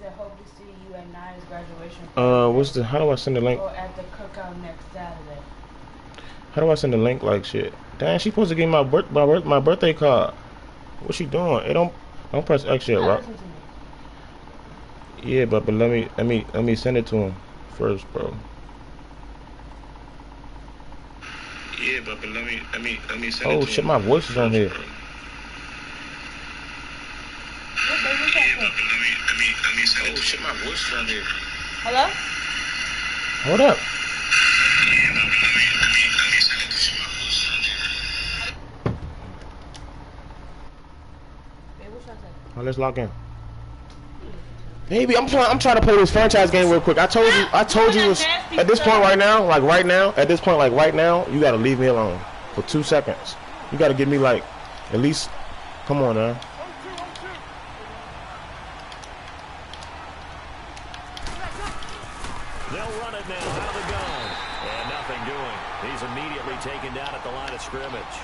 said, hope to see you at Naya's graduation. What's the? How do I send the link? Or at the cookout next Saturday. How do I send the link like shit? Damn, she supposed to give me my birthday card. What's she doing? It don't press X yet, right? Yeah, but let me send it to him first, bro. Yeah, but let me send it to him. Oh shit, my voice is on here. Yeah, but let me send it to him. Oh shit, my voice is on here. Hello? Hold up. Oh, let's log in. Baby, I'm trying to play this franchise game real quick. I told you it's, at this point right now, you gotta leave me alone for 2 seconds. You gotta give me like at least, come on now. They'll run it now out of the gun. And nothing doing. He's immediately taken down at the line of scrimmage.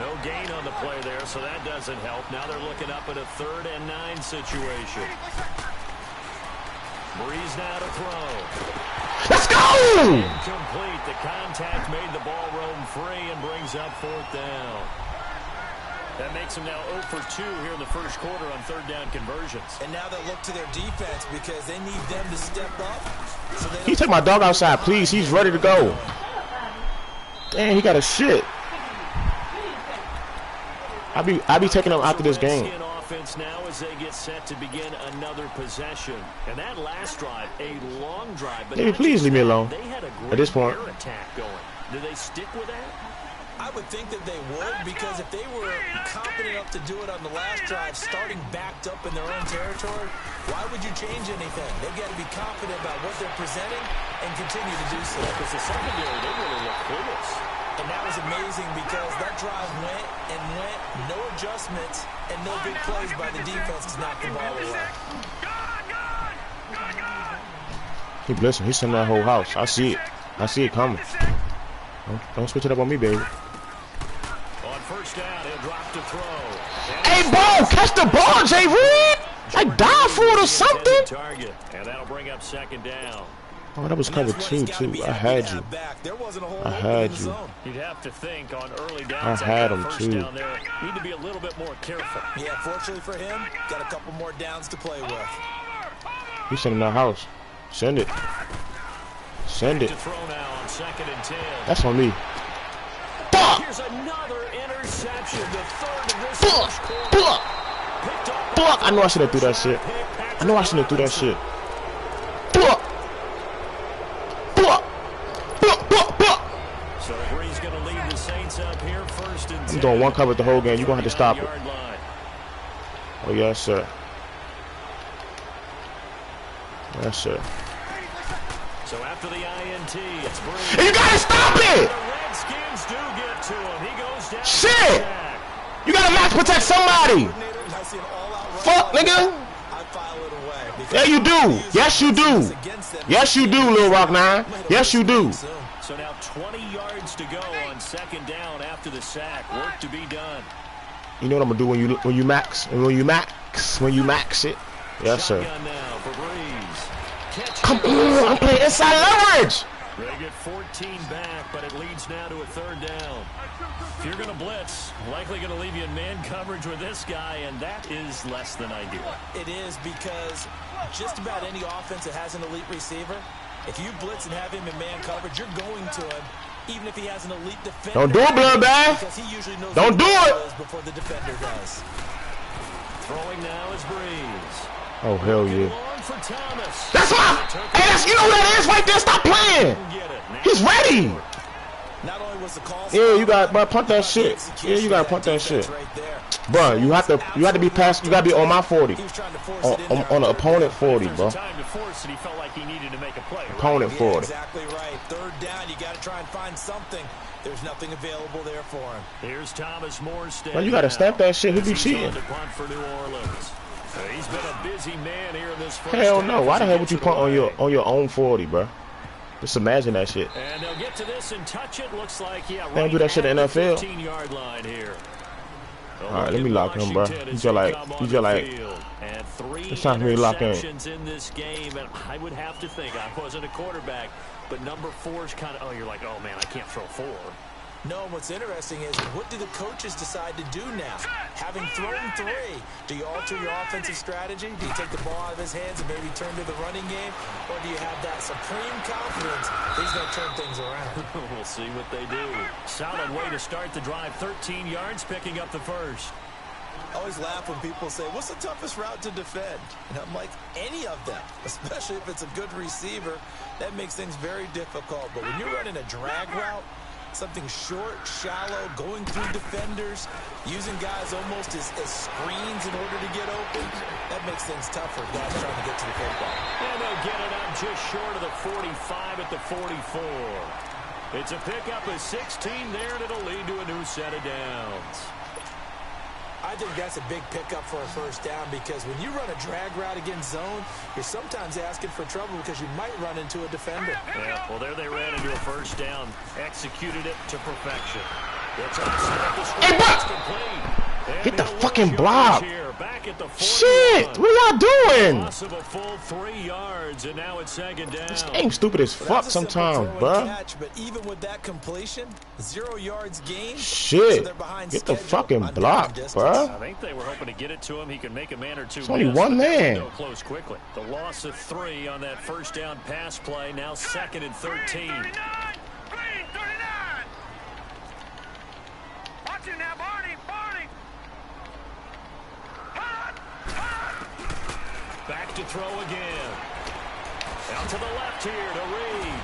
No gain on the play there, so that doesn't help. Now they're looking up at a 3rd and 9 situation. Breeze now to throw. Let's go! Incomplete. The contact made the ball roam free and brings up 4th down. That makes them now 0 for 2 here in the first quarter on 3rd down conversions. And now they'll look to their defense because they need them to step up. So can you take my dog outside, please? He's ready to go. Damn, he got a shit. I be taking him after this game. Offense now as they get set to begin another possession. And that last drive, a long drive. But hey, please leave me alone. They had a great at this point. air attack going. Do they stick with that? I would think that they would, because if they were confident enough to do it on the last drive, starting backed up in their own territory, why would you change anything? They've got to be confident about what they're presenting and continue to do so. Because the secondary, they really look clueless. And that was amazing because that drive went and went, no adjustments, and no big plays by the defense to knock the ball away. He blitzing. He's sending that whole house. I see it. I see it coming. Don't switch it up on me, baby. On 1st down, he'll drop to throw. Hey, bro, catch the ball, Jay Reed. I died for it or something. Target, and that'll bring up 2nd down. Oh, that was cover 2 too. I had you. I had you. You'd have to think on early downs. I had him too. Down there, need to be a little bit more careful. Yeah, fortunately for him, got a couple more downs to play with. He's sending that house. Send it. Send it. To throw now on 2nd and 10. That's on me. Fuck! Here's another interception. The 3rd of this Fuck! Fuck! I know I should have threw that shit. I know I should have threw that shit. Fuck! Fuck! So Breeze going to lead the Saints up here 1st and 10. I'm doing one cover the whole game. You're going to have to stop it. Oh, yes, sir. Yes, sir. So after the INT, it's Breeze. You got to stop it! The Redskins do get to him. He goes down. Shit! You got to max protect somebody. Fuck, nigga. Yeah, you do. Yes, you do. Yes, you do, Lil Rock 9. Yes, you do. So now 20 yards to go on 2nd down after the sack. Work to be done. You know what I'm gonna do when you max it. Yes, sir. Come on, I'm playing inside leverage. They get 14 back, but it leads now to a 3rd down. If you're going to blitz, likely going to leave you in man coverage with this guy, and that is less than ideal. It is, because just about any offense that has an elite receiver, if you blitz and have him in man coverage, you're going to him, even if he has an elite defender. Don't do it, bloodbath. Because he usually knows don't do it before the defender does. Throwing now is Breeze. Oh, hell yeah. That's my ass. You know what that is right there? Stop playing. He's ready. Not only was the call, yeah, you got, but punt that shit. Yeah, you gotta punt that shit, bro. You have to be past. You gotta be on my 40, on the opponent 40, bro. Opponent 40. Exactly right. 3rd down, you gotta try and find something. There's nothing available there for him. Here's Thomas Morstead. Well, you gotta stamp that shit. Who be cheating? He's been a busy man here in this first. Hell no. Why the hell would you punt on your own 40, bro? Just imagine that shit. And they'll get to this and touch it. Looks like, yeah, they don't do that shit in the NFL. 15-yard line here. All right, let me lock him, bro. You just like. And 3 It's time for me to lock in. interceptions in this game, and I would have to think, I wasn't a quarterback, but number 4 is kind of, oh, you're like, oh man, I can't throw 4. No, what's interesting is, what do the coaches decide to do now? Having thrown 3, do you alter your offensive strategy? Do you take the ball out of his hands and maybe turn to the running game? Or do you have that supreme confidence he's going to turn things around? We'll see what they do. Solid way to start the drive. 13 yards, picking up the first. I always laugh when people say, what's the toughest route to defend? And I'm like, any of them, especially if it's a good receiver. That makes things very difficult. But when you're running a drag route, something short, shallow, going through defenders, using guys almost as screens in order to get open, that makes things tougher. Guys trying to get to the football. And they'll get it up just short of the 45 at the 44. It's a pickup of 16 there, and it'll lead to a new set of downs. I think that's a big pickup for a first down, because when you run a drag route against zone, you're sometimes asking for trouble because you might run into a defender. Yeah, well, there they ran into a first down. Executed it to perfection. It's hey, get the fucking block. Back at the shit, what are y'all doing? Loss of a full 3 yards, and now it's second down. This game's stupid as fuck sometimes, bro. But even with that completion, 0 yards gained. Shit, so get the fucking block, bro. I think they were hoping to get it to him. He can make a man or two. It's only one man. Go close quickly. The loss of 3 on that first down pass play. Now 2nd and 13. 39. Watch it now, Barney. Back to throw again. Out to the left here to Reed.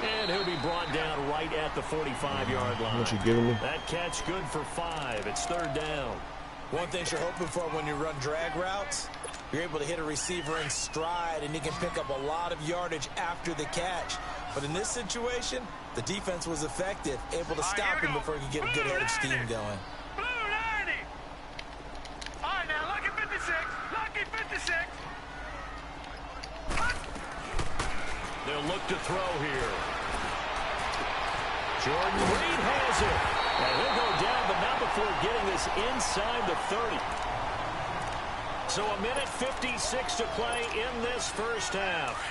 And he'll be brought down right at the 45-yard line. What you giving me? That catch good for 5. It's 3rd down. One thing you're hoping for when you run drag routes, you're able to hit a receiver in stride, and he can pick up a lot of yardage after the catch. But in this situation, the defense was effective, able to stop him before he could get a good head of steam going. Blue 90. All right, now, lucky 56. Lucky 56. They'll look to throw here. Jordan Reed has it. And he'll go down, but not before getting this inside the 30. So a minute 56 to play in this first half.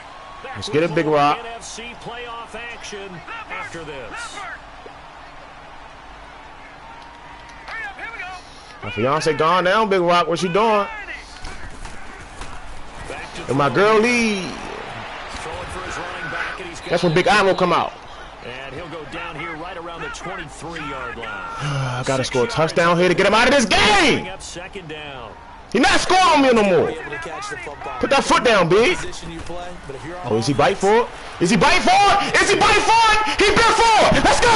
Let's get it, Big Rock. NFC playoff action after this. Hurry up, here we go. My fiance gone down, Big Rock. What you doing? And my girl Lee. That's when Big Ivoo come out. And he'll go down here right around the 23-yard line. I gotta score a touchdown here to get him out of this game. Up 2nd down. He's not scoring on me no more. Put that foot down, Big. Oh, is he bite for it? Is he bite for it? Is he bite for it? He bit for it. Let's go.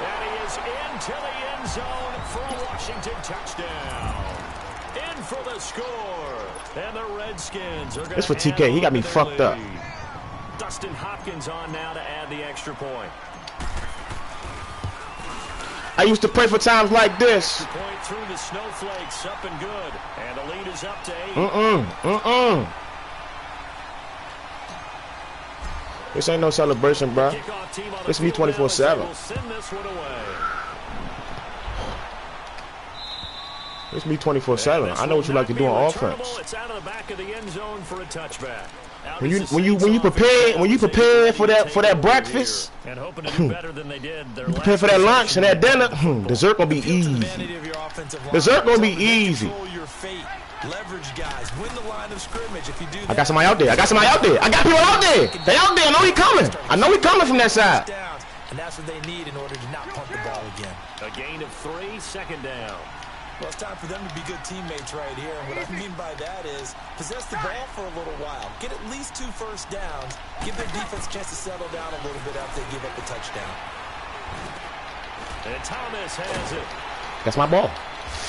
And he is into the end zone for a Washington touchdown. In for the score. And the Redskins are going to. This for TK. He got me fucked up. Dustin Hopkins on now to add the extra point. I used to pray for times like this. Point through the snowflakes, up and good. And the lead is up to 8. This ain't no celebration, bro. This be 24/7. This be 24/7. I know what you like to do on offense. It's out of the back of the end zone for a touchback. When you prepare for that breakfast, and hoping to do better than they did. You prepare for that lunch and that dinner, dessert gonna be easy. Dessert gonna be easy. Leverage guys, win the line of scrimmage if you do that. I got somebody out there. I got people out there. They out there. I know he coming. I know he coming from that side. And that's what they need in order to not punt the ball again. A gain of 3, 2nd down. Well, it's time for them to be good teammates right here. And what I mean by that is possess the ball for a little while. Get at least 2 first downs. Give their defense a chance to settle down a little bit after they give up a touchdown. And Thomas has it. That's my ball.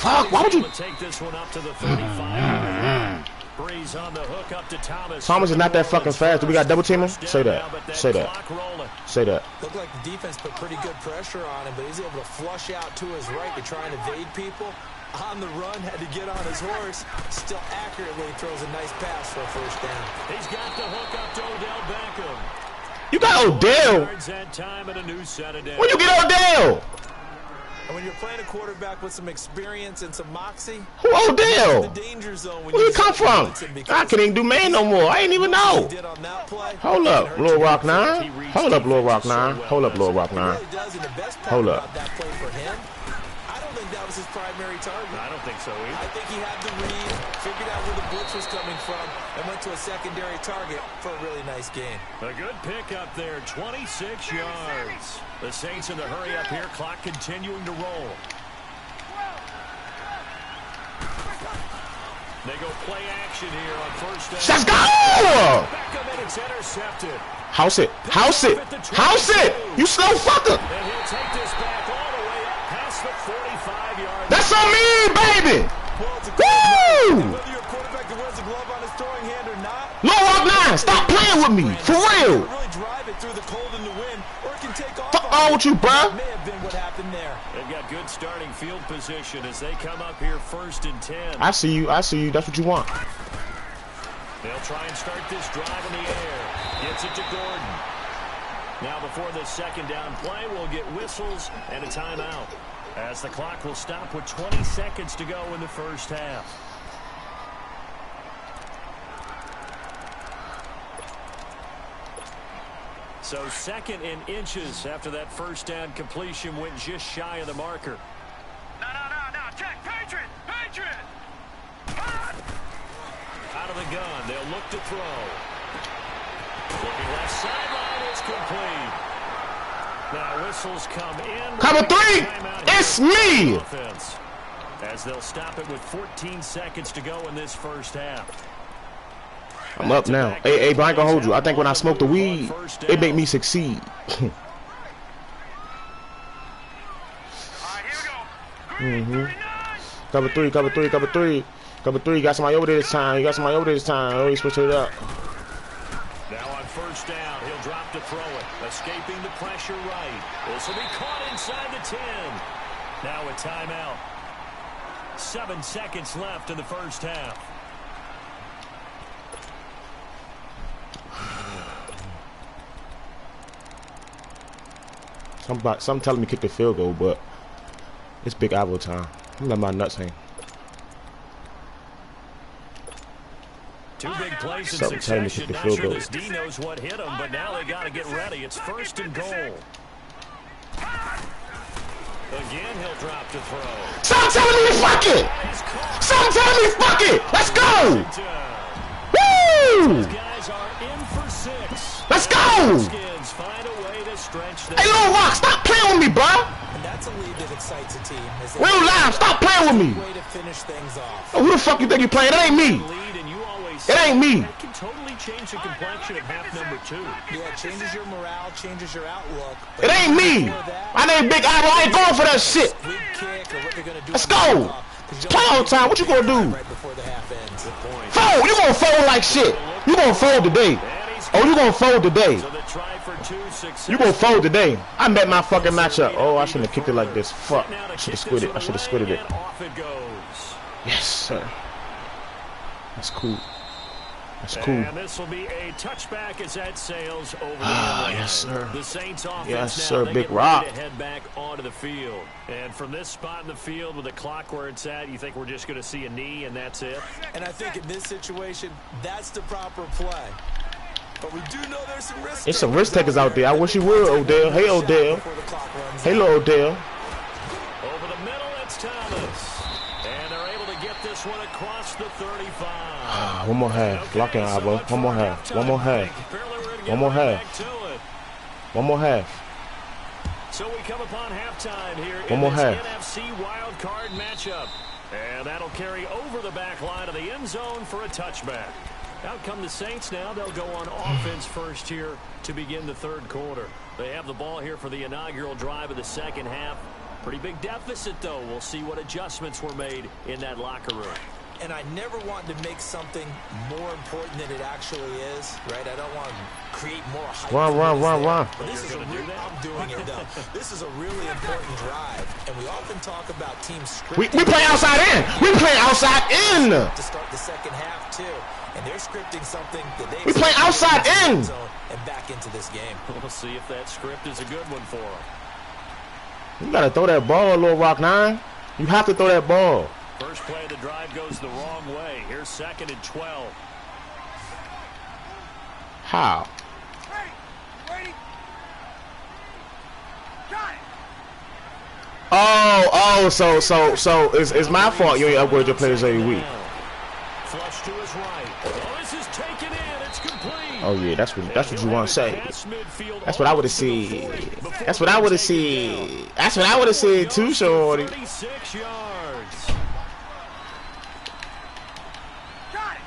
Fuck, why would you take this one up to the 35? Breeze on the hook up to Thomas. Thomas is not that fucking fast. Do we got double team him? Say that. Say that. Say that. Looked like the defense put pretty good pressure on him, but he's able to flush out to his right to try and evade people. On the run, had to get on his horse. Still accurately throws a nice pass for a first down. He's got the hook up to Odell Beckham. You got Odell. When you get Odell? And when you're playing a quarterback with some experience and some moxie, Who Odell? the danger zone when Where you come from? I can't even do man no more. I ain't even know. Hold up, Lil Rock 9. Hold up, Lil Rock 9. Hold up, Lil Rock 9. Hold up. I don't think that was his primary target. I don't think so either. I think he had the read, figured out where the blitz was coming from, and went to a secondary target for a really nice gain. A good pick up there, 26 yards. The Saints in the hurry up here, clock continuing to roll. They go play action here on first down. Let's go! Beckham, and it's intercepted. House it. House it. House it. You slow fucker. And he'll take this back all the way up past the 45-yard. That's on me, baby. Well, it's a Woo! whether you're a quarterback that wears a glove on his throwing hand or not. Lil Rock 9, stop playing with me. For real. Really drive it through the cold and the wind, or it can take off. Fuck all with you, bruh. That may have been what happened there. They've got good starting field position as they come up here first and 10. I see you. I see you. That's what you want. They'll try and start this drive in the air. Gets it to Gordon. Now before this second down play, we'll get whistles and a timeout, as the clock will stop with 20 seconds to go in the first half. So second and inches after that first down completion went just shy of the marker. No. Check. Patriot. Out of the gun, they'll look to throw. Looking left sideline, it's complete. Now whistles come in. Cover 3. It's me. Offense, as they'll stop it with 14 seconds to go in this first half. I'm up now. Hey, but I ain't gonna hold you. I think when I smoke the weed, it make me succeed. All right, here we go. Cover 3. Cover 3. Got somebody over there this time. Oh, he switched it up. Now on first down, he'll drop to throw it. Escaping the pressure right. This will be caught inside the 10. Now a timeout. 7 seconds left in the first half. Some telling me kick the field goal, but it's Big Ivoo time. I'm letting my nuts hang. Two big plays in Something telling me succession. kick the Not field sure goal. this D knows what hit him, but now they got to get ready. It's first and goal. Again, he'll drop to throw. Stop telling me to fuck it! Stop telling me fuck it! Let's go! Woo! These guys are in for 6. Let's go! Skins find a way to stretch them. Hey, Lil Rock, stop playing with me, bro! And that's a lead that excites a team. Real live, stop playing with me! Way to finish things off. Oh, who the fuck you think you playing? It ain't me! Lead, and you always It ain't me! That can totally change the complexion of half number 2. Yeah, it changes your morale, changes your outlook. It ain't me! My name Big Ivoo. I ain't going for that shit! Squeak kick or what they're gonna do. Let's go! Play all the time. What you gonna do? Right before the half ends. Fold! You gonna fold like shit! You gonna fold today! Oh, you gonna fold today! So the try for 2 success. You gonna fold today! I met my fucking matchup. Oh, I shouldn't have kicked it like this. Fuck! I should have squid it. I should have squidded it. And off it goes. Yes, sir. That's cool. That's cool. And this will be a touchback as that sails over the Ah, end line. yes, sir. The Saints offense Yes, now, sir, they Big get ready Rock. to head back onto the field. And from this spot in the field with the clock where it's at, you think we're just going to see a knee and that's it? And I think in this situation, that's the proper play. But we do know there's some risk. There's some risk takers out there. I wish you would, Odell. Hey, Odell. Hey, little Odell. Over the middle, it's Thomas. And they're able to get this one across the 35. One more half. Lock in, Ivoo. One more half. One more half. One more half. One more half. So we come upon halftime here One more in this half. NFC wild card matchup. And that'll carry over the back line of the end zone for a touchback. Out come the Saints now. They'll go on offense first here to begin the third quarter. They have the ball here for the inaugural drive of the second half. Pretty big deficit, though. We'll see what adjustments were made in that locker room. And I never want to make something more important than it actually is, right? I don't want to create more hype. Run. But this is a real, I'm doing it though. This is a really important drive, and we often talk about teams scripting. We play outside in. We play outside in. To start the second half too, and they're scripting something that they. We play outside in. And back into this game. We'll see if that script is a good one for them. You gotta throw that ball, Lil Rock 9. You have to throw that ball. First play of the drive goes the wrong way. Here's 2nd and 12. How? Ready. Got it. Oh, so it's my fault you ain't upgrade your players every week. Flush to his right. Oh, this is taken in. It's complete. Oh yeah, that's what you want to say. That's what I would have said. That's what I would have said. That's what I would have said too, shorty. 36 yards. Got it.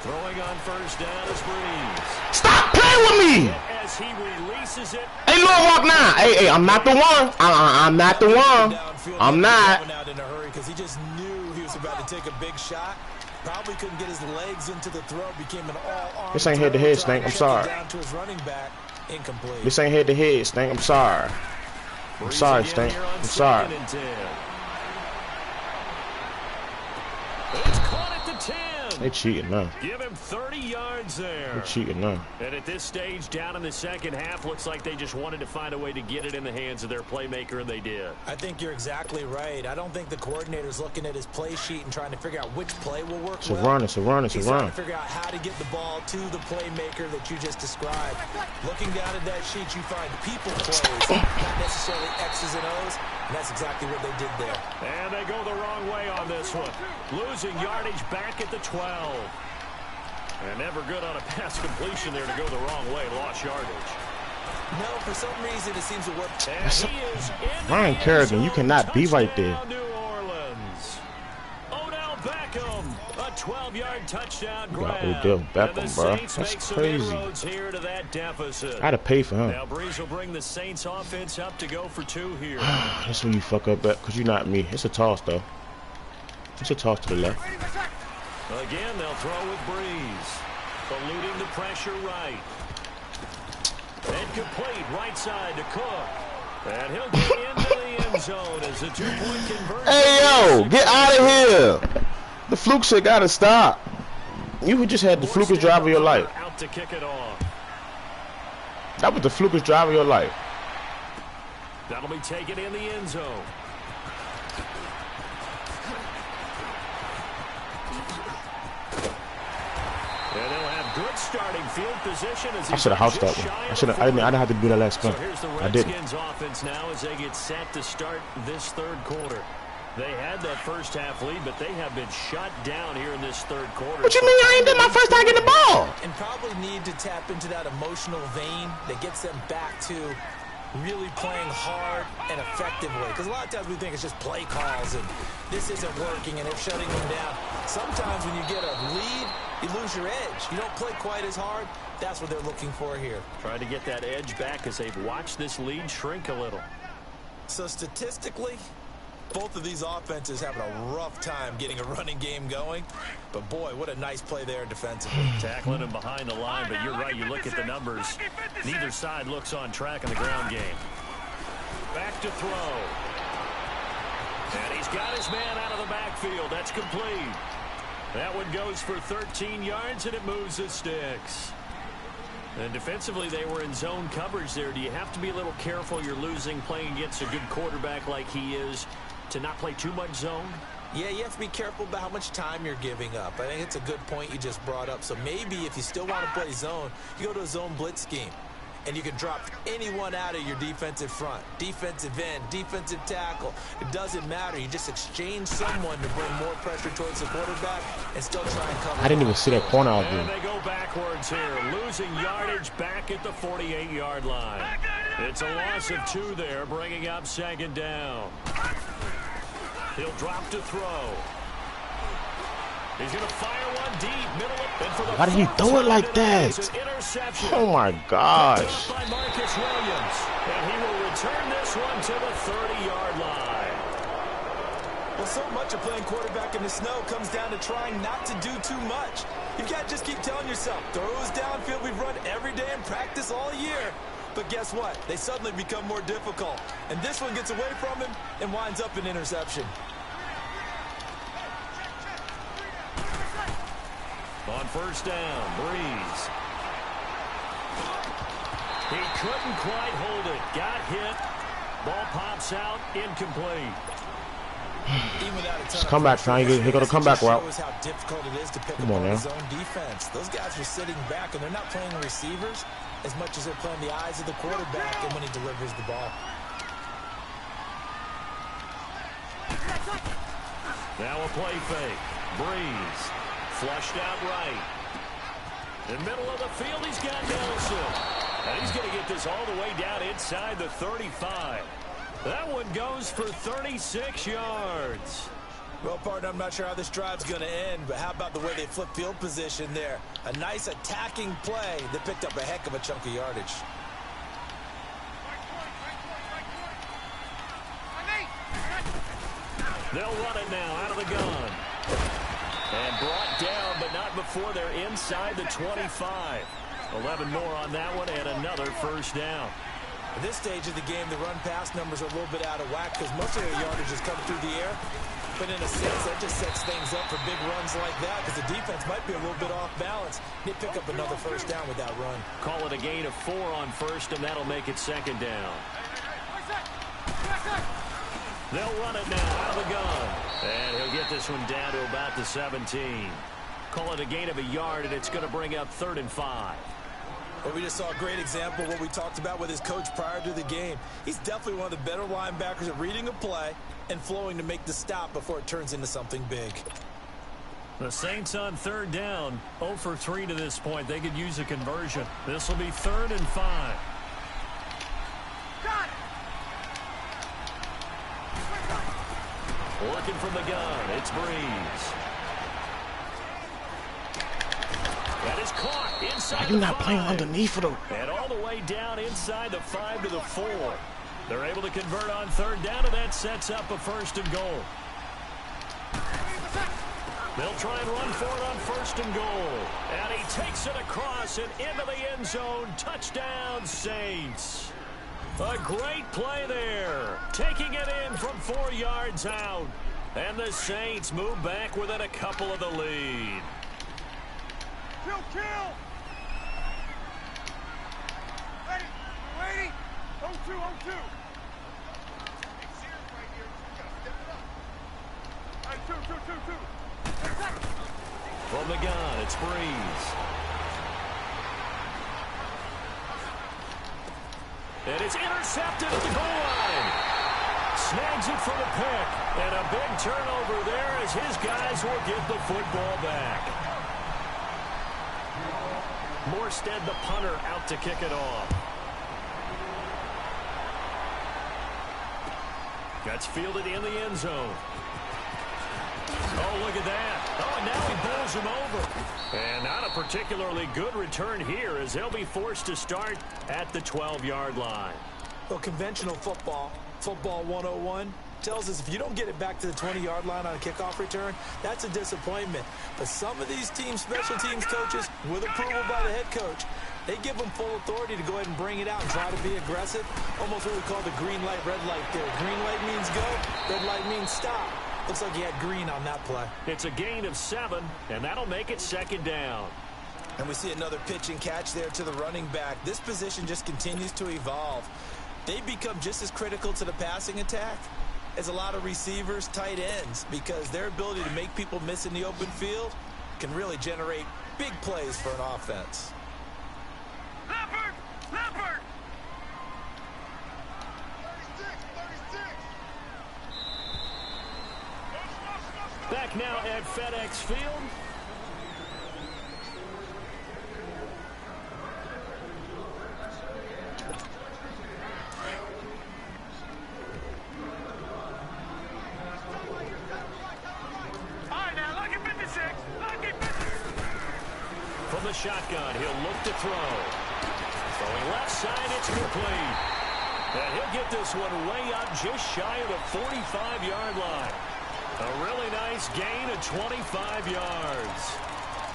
Throwing on first down is Breeze. Stop playing with me. As he releases it. Hey, Lil Rock 9. Hey, I'm not the one. I'm not the one. I'm not. Out in a hurry because he just knew he was about to take a big shot. Probably couldn't get his legs into the throw. Became an all-arm. This ain't head-to-head, Stank. I'm sorry. Down to his running back. Incomplete. This ain't head-to-head, Stank. I'm sorry. I'm sorry, Stank. I'm sorry. It's caught at the 10. They cheating now. Give him 30 yards there. They cheating now. And at this stage, down in the second half, looks like they just wanted to find a way to get it in the hands of their playmaker, and they did. I think you're exactly right. I don't think the coordinator's looking at his play sheet and trying to figure out which play will work well. It's a run. He's trying to figure out how to get the ball to the playmaker that you just described. Looking down at that sheet, you find people plays, not necessarily X's and O's, and that's exactly what they did there. And they go the wrong way on this one. Losing yardage back at the 12. And never good on a pass completion there to go the wrong way. Lost yardage. No, for some reason it seems to work. And he is in Ryan Kerrigan, you cannot be right there. New Orleans. Odell Beckham, a 12-yard touchdown You got grab. Odell Beckham, bro. Saints That's make some crazy. inroads here to that deficit. I had to pay for him. Now Breeze will bring the Saints offense up to go for 2 here. That's when you fuck up, because you're not me. It's a toss, though. It's a toss to the left. Again, they'll throw with Breeze. Eluding the pressure right. And complete right side to Cook. And he'll get into the end zone as a 2-point conversion. Hey, yo, get out of here. The fluke shit got to stop. You just had the flukest drive of your life. Out to kick it off. That was the flukest drive of your life. That'll be taken in the end zone. And they'll have good starting field position as I should have housed that one. I didn't have to do that last spin. So here's the I didn't. Redskins offense now as they get set to start this third quarter. They had that first half lead, but they have been shut down here in this third quarter. What you mean I ain't did my first time getting the ball? And probably need to tap into that emotional vein that gets them back to really playing hard and effectively. Because a lot of times we think it's just play calls and this isn't working and it's shutting them down. Sometimes when you get a lead, you lose your edge. You don't play quite as hard. That's what they're looking for here. Trying to get that edge back as they've watched this lead shrink a little. So statistically, both of these offenses having a rough time getting a running game going. But boy, what a nice play there defensively. Tackling him behind the line, but you're right, you look at the numbers. Neither side looks on track in the ground game. Back to throw. And he's got his man out of the backfield. That's complete. That one goes for 13 yards, and it moves the sticks. And defensively, they were in zone coverage there. Do you have to be a little careful? You're losing playing against a good quarterback like he is to not play too much zone? Yeah, you have to be careful about how much time you're giving up. I think it's a good point you just brought up. So maybe if you still want to play zone, you go to a zone blitz scheme. And you can drop anyone out of your defensive front. Defensive end, defensive tackle. It doesn't matter. You just exchange someone to bring more pressure towards the quarterback and still try and cover. I didn't even see that corner out And there. they go backwards here, losing yardage back at the 48-yard line. It's a loss of 2 there, bringing up second down. He'll drop to throw. He's going to fire one deep, middle of, and for the Why did he throw it like that? It's an interception. Oh my gosh. By Marcus Williams, and he will return this one to the 30-yard line. Well, so much of playing quarterback in the snow comes down to trying not to do too much. You've got to just keep telling yourself, throws downfield we've run every day in practice all year. But guess what? They suddenly become more difficult. And this one gets away from him and winds up an interception. On first down, Breeze. He couldn't quite hold it. Got hit. Ball pops out. Incomplete. Even without a ton Just come back, son. Here go the comeback route. Shows how difficult it is to pick Come up on, on now. his own defense. Those guys are sitting back, and they're not playing receivers as much as they're playing the eyes of the quarterback and when he delivers the ball. Now a play fake. Breeze. Flushed out right. In the middle of the field, he's got Nelson. And he's going to get this all the way down inside the 35. That one goes for 36 yards. Well, partner, I'm not sure how this drive's going to end, but how about the way they flip field position there? A nice attacking play that picked up a heck of a chunk of yardage. They'll run it now out of the gun. And brought down, but not before they're inside the 25. 11 more on that one, and another first down. At this stage of the game, the run-pass numbers are a little bit out of whack because most of their yardage has come through the air. But in a sense, that just sets things up for big runs like that because the defense might be a little bit off balance. They pick up another first down with that run. Call it a gain of 4 on first, and that'll make it second down. They'll run it now out of the gun. And he'll get this one down to about the 17. Call it a gain of a yard, and it's going to bring up 3rd and 5. Well, we just saw a great example of what we talked about with his coach prior to the game. He's definitely one of the better linebackers at reading a play and flowing to make the stop before it turns into something big. The Saints on 3rd down, 0 for 3 to this point. They could use a conversion. This will be 3rd and 5. Got it. Working from the gun, it's Breeze. That is caught inside. Why you not playing underneath of them? And all the way down inside the 5 to the 4. They're able to convert on 3rd down, and that sets up a 1st and goal. They'll try and run for it on 1st and goal. And he takes it across and into the end zone. Touchdown, Saints. A great play there. Taking it in from 4 yards out. And the Saints move back within a couple of the lead. Kill. Ready. Waiting. 0-2, 0-2. All right, 2. From the gun, it's Breeze. And it's intercepted at the goal line. Snags it for the pick. And a big turnover there as his guys will get the football back. Morstead, the punter, out to kick it off. Gets fielded in the end zone. Oh, look at that. Oh, and now he bowls him over. And not a particularly good return here as they'll be forced to start at the 12-yard line. Well, conventional football 101, tells us if you don't get it back to the 20-yard line on a kickoff return, that's a disappointment. But some of these teams, special teams coaches, with approval by the head coach, they give them full authority to go ahead and bring it out and try to be aggressive. Almost what we call the green light, red light theory. Green light means go, red light means stop. Looks like he had green on that play. It's a gain of 7, and that'll make it second down. And we see another pitch and catch there to the running back. This position just continues to evolve. They become just as critical to the passing attack as a lot of receivers, tight ends, because their ability to make people miss in the open field can really generate big plays for an offense. Leopard! 36. Back now at FedEx Field. From the shotgun, he'll look to throw. Throwing left side, it's complete. And he'll get this one way up just shy of the 45-yard line. A really nice gain of 25 yards.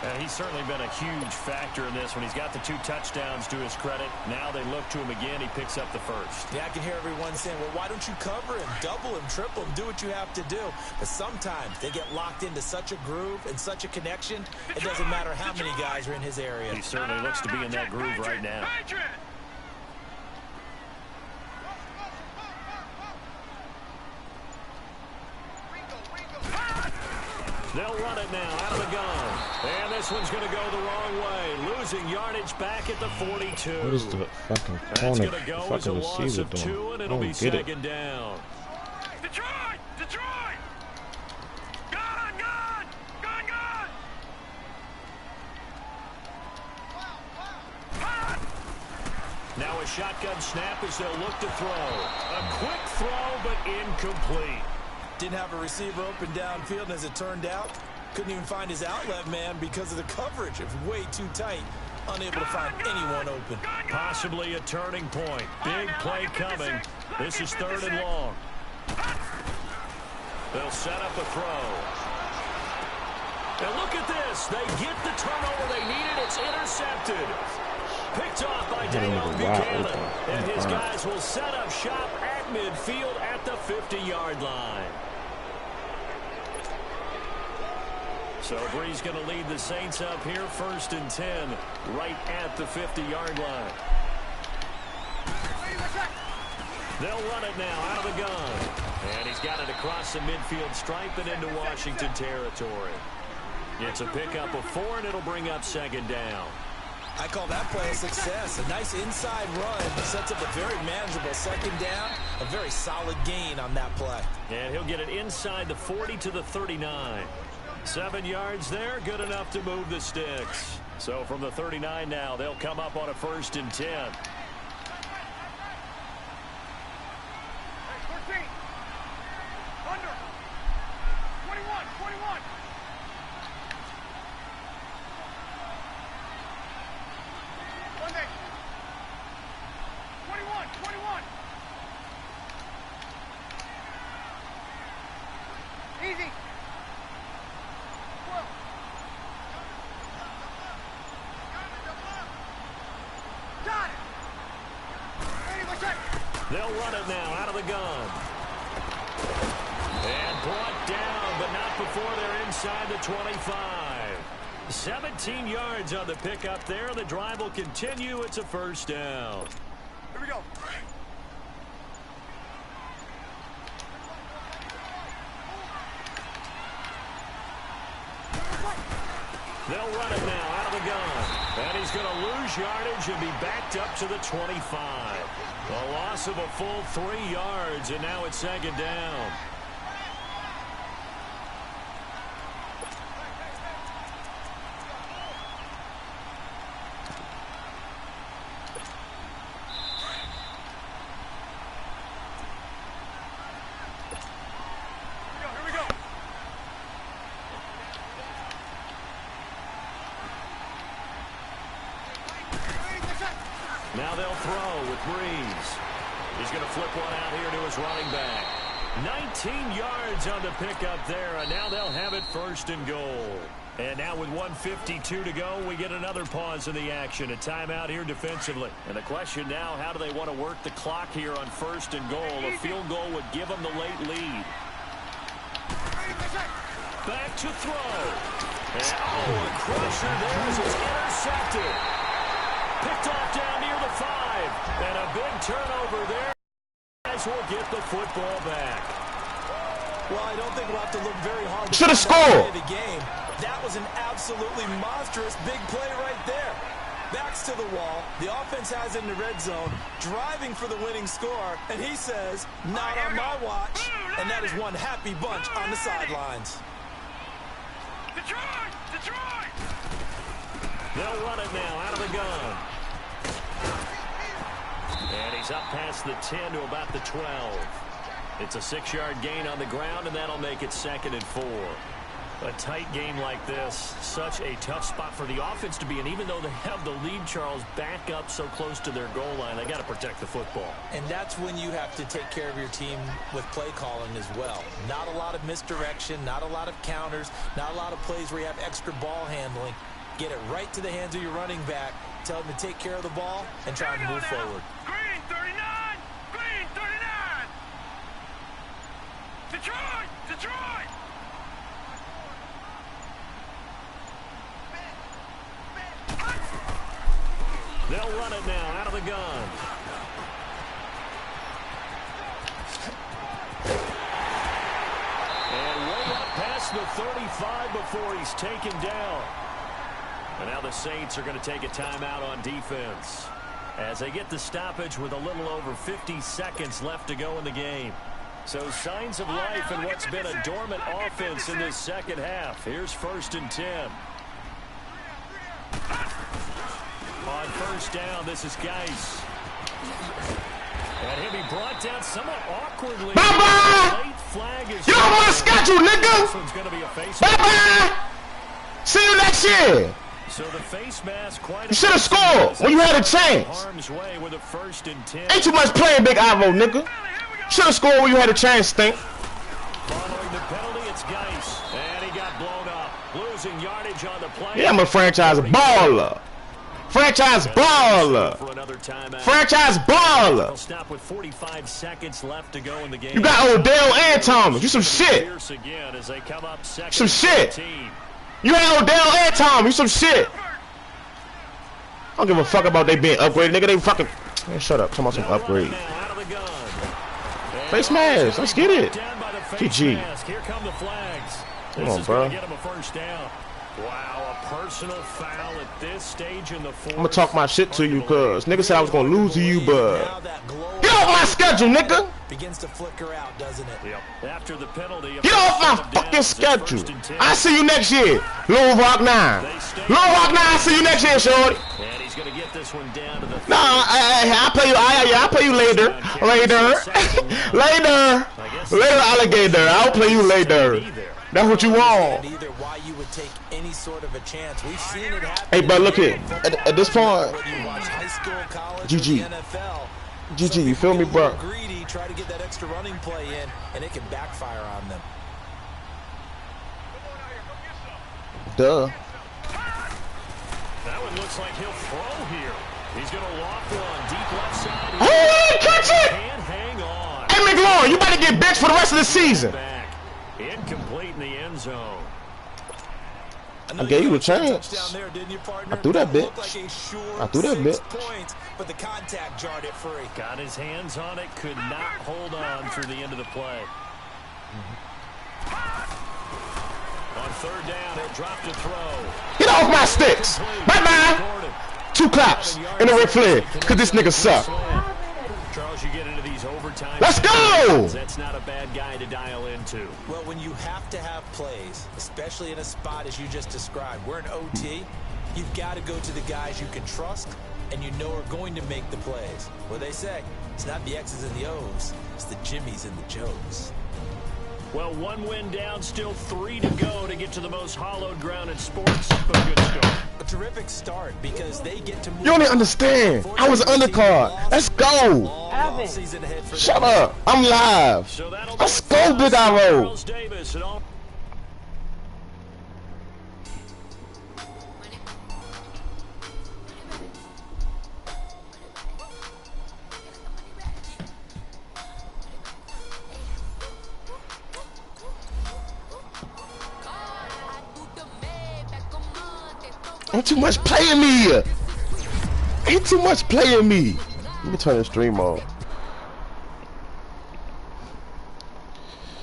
And he's certainly been a huge factor in this when he's got the 2 touchdowns to his credit. Now they look to him again. He picks up the first. Yeah, I can hear everyone saying, well, why don't you cover him, double him, triple him, do what you have to do. But sometimes they get locked into such a groove and such a connection, it doesn't matter how many guys are in his area. He certainly looks to be in that groove right now. They'll run it now out of the gun. And this one's going to go the wrong way. Losing yardage back at the 42. What is the fucking That's corner, going to the go as a fucking loss receiver of doing? 2, and I it'll don't be get it. second down. Detroit! Detroit! Gun! Gun! Gun! Gun! Hot! Now a shotgun snap as they'll look to throw. A quick throw, but incomplete. Didn't have a receiver open downfield, and as it turned out, couldn't even find his outlet man because of the coverage. It was way too tight. Unable to find anyone open. Possibly a turning point. Big play coming. This is 3rd and long. They'll set up a throw. And look at this. They get the turnover they needed. It's intercepted. Picked off by Daniel Buchanan. And his guys will set up shop at midfield at the 50-yard line. So Bree's going to lead the Saints up here, 1st and 10, right at the 50-yard line. They'll run it now out of the gun. And he's got it across the midfield stripe and into Washington territory. It's a pickup of 4, and it'll bring up 2nd down. I call that play a success. A nice inside run sets up a very manageable 2nd down. A very solid gain on that play. And he'll get it inside the 40 to the 39. 7 yards there, good enough to move the sticks. So from the 39 now, they'll come up on a 1st and 10. Hey, 14. Under. 21. 21. Monday. 21. 21. Easy. 12. Got it. Ready, what's that? They'll run it now out of the gun. And brought down, but not before they're inside the 25. 17 yards on the pickup there. The drive will continue. It's a 1st down. Here we go. They'll run it now out of the gun. And he's going to lose yardage and be backed up to the 25. A loss of a full 3 yards, and now it's 2nd down. Here we go. Now they'll throw with Breeze. He's going to flip one out here to his running back. 19 yards on the pickup there, and now they'll have it 1st and goal. And now with 1:52 to go, we get another pause in the action. A timeout here defensively. And the question now, how do they want to work the clock here on 1st and goal? A field goal would give them the late lead. Back to throw. And, a crusher there as it's intercepted. Picked off down near the 5. And a big turnover there. Guys will get the football back. Well, I don't think we'll have to look very hard to Should have find that scored. play of the game. That was an absolutely monstrous big play right there. Backs to the wall. The offense has it in the red zone, driving for the winning score, and he says, not on my watch. And that is one happy bunch on the sidelines. Detroit! Detroit! They'll run it now out of the gun. And he's up past the 10 to about the 12. It's a 6-yard gain on the ground, and that'll make it 2nd and 4. A tight game like this, such a tough spot for the offense to be in. Even though they have the lead, Charles, back up so close to their goal line, they got to protect the football. And that's when you have to take care of your team with play calling as well. Not a lot of misdirection, not a lot of counters, not a lot of plays where you have extra ball handling. Get it right to the hands of your running back, tell him to take care of the ball, and try and move forward. Green 39! Green 39! Detroit! Detroit! They'll run it now out of the gun. And way up past the 35 before he's taken down. And now the Saints are going to take a timeout on defense as they get the stoppage with a little over 50 seconds left to go in the game. So signs of life in what's been a dormant offense in this second half. Here's 1st and 10. On 1st down, this is Geis. And he'll be brought down somewhat awkwardly. Bye-bye! Late flag is... You don't want to schedule, nigga! This one's going to be a face. Bye-bye! See you next year! So the face mask quite... You should have scored when you had a chance. Harm's way with a 1st and 10. Ain't too much playing, Big Ivoo, nigga. Should have scored when you had a chance, Stink. Following the penalty, it's Geis. And he got blown up. Losing yardage on the play. Yeah, I'm a franchise baller. Franchise baller. Franchise baller. They'll stop with 45 seconds left to go in the game. You got Odell and Thomas. You some shit. Again as they come up second. Some shit. You had Odell and Thomas. You some shit. I don't give a fuck about they being upgraded, nigga. They fucking... Man, shut up. Talking about some upgrade. Face mask. Let's get it. GG. Here come the flags. Come on, bro. Get him a 1st down. Wow, a personal foul at this stage in the fourth. I'm gonna talk my shit to you, cuz nigga said I was gonna lose to you, but get off my schedule, nigga. Begins to flicker out, doesn't it? Yep. After the penalty, get off my fucking schedule. I see you next year, Little Rock 9. Little Rock 9, I see you next year, shorty. And he's gonna get this one down to the... Nah, I'll play you. I'll play you later, later, alligator. I'll play you later. That's what you want. Either why you would take any sort of a chance. We've seen it happen. Hey, but look here. At this point, GG. GG, you feel me, bro? Greedy, try to get that extra running play in, and it can backfire on them. Duh. That one looks like he'll throw here. He's gonna loft one deep left side. Hey, catch it! Can't hang on. Hey, McLaurin, you better get benched for the rest of the season. Incomplete in the end zone. I gave you a chance. I threw that bitch. I threw that bitch. But the contact jarred it free. Got his hands on it, could not hold on through the end of the play. On 3rd down, he'll drop to throw. Get off my sticks. Bye-bye. 2 claps and a Ric Flair, because this nigga suck. Charles, you get into these overtime. Let's go! That's not a bad guy to dial into. Well, when you have to have plays, especially in a spot as you just described, we're in OT, you've got to go to the guys you can trust and you know are going to make the plays. What they say, it's not the X's and the O's, it's the Jimmys and the Joes. Well, 1 win down, still 3 to go to get to the most hollowed ground in sports. But a good start. A terrific start because they get to move. You don't even understand. I was an undercard. Let's go. Shut up. I'm live. Let's go, Big Ivoo. Ain't too much playing me. Ain't too much playing me. Let me turn the stream off.